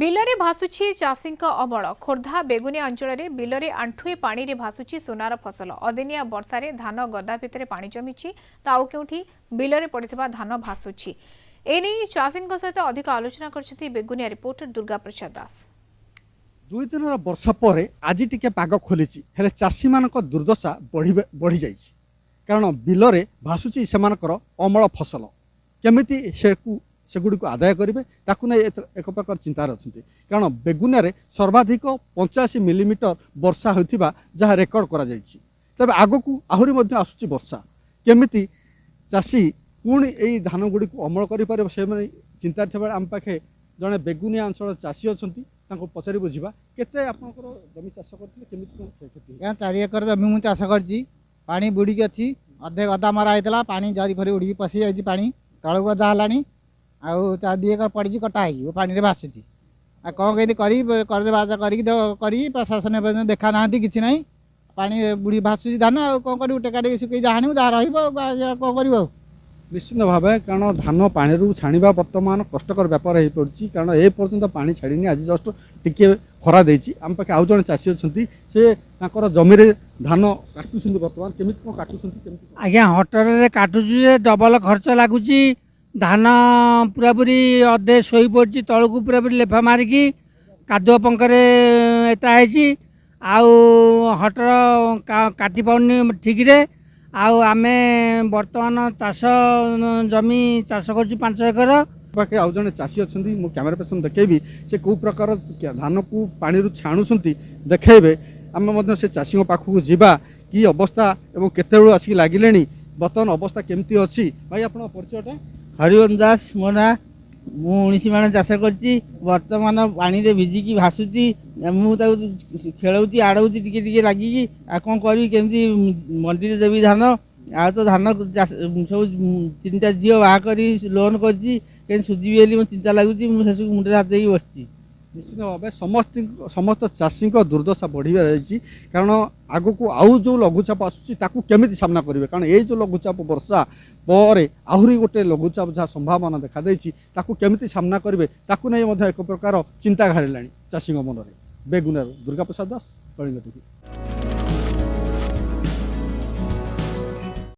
ବିଲରେ ଭାସୁଛି ଚାଷୀଙ୍କ ଅମଳ। ଖୋର୍ଦ୍ଧା ବେଗୁନିଆ ଅଞ୍ଚଳରେ ବିଲରେ ଆଣ୍ଠୁଏ ପାଣିରେ ଭାସୁଛି ସୁନାର ଫସଲ। ଅଦିନିଆ ବର୍ଷାରେ ଧାନ ଗଦା ଭିତରେ ପାଣି ଜମିଛି, ତ ଆଉ କେଉଁଠି ବିଲରେ ପଡ଼ିଥିବା ଧାନ ଭାସୁଛି। ଏନେଇ ଚାଷୀଙ୍କ ସହିତ ଅଧିକ ଆଲୋଚନା କରିଛନ୍ତି ବେଗୁନିଆ ରିପୋର୍ଟର ଦୁର୍ଗା ପ୍ରସାଦ ଦାସ। 2 ଦିନର ବର୍ଷା ପରେ ଆଜି ଟିକେ ପାଗ ଖୋଲିଛି, ହେଲେ ଚାଷୀମାନଙ୍କ ଦୁର୍ଦ୍ଦଶା ବଢ଼ି ଯାଇଛି। କାରଣ ବିଲରେ ଭାସୁଛି ସେମାନଙ୍କର ଅମଳ ଫସଲ। କେମିତି ସେଗୁଡ଼ିକୁ ଆଦାୟ କରିବେ ତାକୁ ନେଇ ଏକ ପ୍ରକାର ଚିନ୍ତାରେ ଅଛନ୍ତି। କାରଣ ବେଗୁନିଆରେ ସର୍ବାଧିକ 85 ମିଲିମିଟର ବର୍ଷା ହୋଇଥିବା ଯାହା ରେକର୍ଡ କରାଯାଇଛି। ତେବେ ଆଗକୁ ଆହୁରି ମଧ୍ୟ ଆସୁଛି ବର୍ଷା। କେମିତି ଚାଷୀ ପୁଣି ଏହି ଧାନଗୁଡ଼ିକୁ ଅମଳ କରିପାରିବ ସେମାନେ ଚିନ୍ତାରେ ଥିବା ଆମ ପାଖେ ଜଣେ ବେଗୁନିଆ ଅଞ୍ଚଳ ଚାଷୀ ଅଛନ୍ତି। ତାଙ୍କୁ ପଚାରି ବୁଝିବା କେତେ ଆପଣଙ୍କର ଜମି ଚାଷ କରିଥିଲେ, କେମିତି କ'ଣ କ୍ଷତି? 4 ଏକର ଜମି ମୁଁ ଚାଷ କରିଛି। ପାଣି ବୁଡ଼ିକି ଅଛି, ଅଧେ ଗଦା ମରା ହେଇଥିଲା, ପାଣି ଜରି ଫରି ଉଡ଼ିକି ପଶି ଯାଇଛି, ପାଣି ତଳକୁ ଗଜା ହେଲାଣି। ଆଉ 2 ଏକର ପଡ଼ିଛି, କଟା ହେଇକି ପାଣିରେ ଭାସୁଛି। ଆଉ କ'ଣ କେମିତି କରଜ ବାଜ କରି ପ୍ରଶାସନ ଦେଖା ନାହାନ୍ତି, କିଛି ନାହିଁ। ପାଣି ବୁଡ଼ି ଭାସୁଛି ଧାନ, ଆଉ କ'ଣ କରିବୁ? ଟେକା ଟିକେ ଶୁଖେଇ ଯାହା ଆଣିବୁ, ଯାହା ରହିବ କ'ଣ କରିବୁ ଆଉ। ନିଶ୍ଚିନ୍ତ ଭାବେ କାରଣ ଧାନ ପାଣିରୁ ଛାଣିବା ବର୍ତ୍ତମାନ କଷ୍ଟକର ବ୍ୟାପାର ହୋଇପଡ଼ୁଛି। କାରଣ ଏ ପର୍ଯ୍ୟନ୍ତ ପାଣି ଛାଡ଼ିନି, ଆଜି ଜଷ୍ଟ ଟିକିଏ ଖରା ଦେଇଛି। ଆମ ପାଖେ ଆଉ ଜଣେ ଚାଷୀ ଅଛନ୍ତି, ସେ ତାଙ୍କର ଜମିରେ ଧାନ କାଟୁଛନ୍ତି। ବର୍ତ୍ତମାନ କେମିତି କ'ଣ କାଟୁଛନ୍ତି? କେମିତି? ଆଜ୍ଞା, ହଟରରେ କାଟୁଛୁ ଯେ ଡବଲ ଖର୍ଚ୍ଚ ଲାଗୁଛି। ଧାନ ପୁରାପୁରି ଅଧେ ଶୋଇପଡ଼ିଛି ତଳକୁ, ପୁରାପୁରି ଲେଫା ମାରିକି କାଦୁଅ ପଙ୍କରେ ଏତା ହେଇଛି। ଆଉ ହଟର କାଟି ପାରୁନି ଠିକ୍ରେ। ଆଉ ଆମେ ବର୍ତ୍ତମାନ ଚାଷ ଜମି ଚାଷ କରୁଛୁ 5 ଏକର। ପାଖେ ଆଉ ଜଣେ ଚାଷୀ ଅଛନ୍ତି, ମୁଁ କ୍ୟାମେରା ପର୍ସନ ଦେଖେଇବି ସେ କେଉଁ ପ୍ରକାର ଧାନକୁ ପାଣିରୁ ଛାଣୁଛନ୍ତି ଦେଖେଇବେ। ଆମେ ମଧ୍ୟ ସେ ଚାଷୀଙ୍କ ପାଖକୁ ଯିବା, କି ଅବସ୍ଥା ଏବଂ କେତେବେଳୁ ଆସିକି ଲାଗିଲେଣି, ବର୍ତ୍ତମାନ ଅବସ୍ଥା କେମିତି ଅଛି। ଭାଇ ଆପଣଙ୍କ ପରିଚୟଟା? ହରିବଂଶ ଦାସ ମୋ ନାଁ। ମୁଁ 19 ମାଣ ଚାଷ କରିଛି। ବର୍ତ୍ତମାନ ପାଣିରେ ଭିଜିକି ଭାସୁଛି। ମୁଁ ତାକୁ ଖେଳଉଛି, ଆଡ଼ଉଛି ଟିକେ ଟିକେ ଲାଗିକି। ଆଉ କ'ଣ କରିବି? କେମିତି ମଣ୍ଡିରେ ଦେବି ଧାନ? ଆଉ ତ ଧାନ ସବୁ 3ଟା ଝିଅ ବାହା କରି ଲୋନ୍ କରିଛି, କେମିତି ସୁଝିବି ବୋଲି ମୋ ଚିନ୍ତା ଲାଗୁଛି। ମୁଁ ସେସବୁ ମୁଣ୍ଡରେ ହାତ ଦେଇକି ବସିଛି। ନିଶ୍ଚିତ ଭାବେ ସମସ୍ତ ଚାଷୀଙ୍କ ଦୁର୍ଦ୍ଦଶା ବଢ଼ିଯାଇଛି। କାରଣ ଆଗକୁ ଆଉ ଯେଉଁ ଲଘୁଚାପ ଆସୁଛି ତାକୁ କେମିତି ସାମ୍ନା କରିବେ। କାରଣ ଏଇ ଯେଉଁ ଲଘୁଚାପ ବର୍ଷା ପରେ ଆହୁରି ଗୋଟେ ଲଘୁଚାପ ଯାହା ସମ୍ଭାବନା ଦେଖାଦେଇଛି, ତାକୁ କେମିତି ସାମ୍ନା କରିବେ ତାକୁ ନେଇ ମଧ୍ୟ ଏକ ପ୍ରକାର ଚିନ୍ତା ଘାରିଲାଣି ଚାଷୀଙ୍କ ମନରେ। ବେଗୁନିଆରୁ ଦୁର୍ଗା ପ୍ରସାଦ ଦାସ, କଳିଙ୍ଗ ଟିଭି।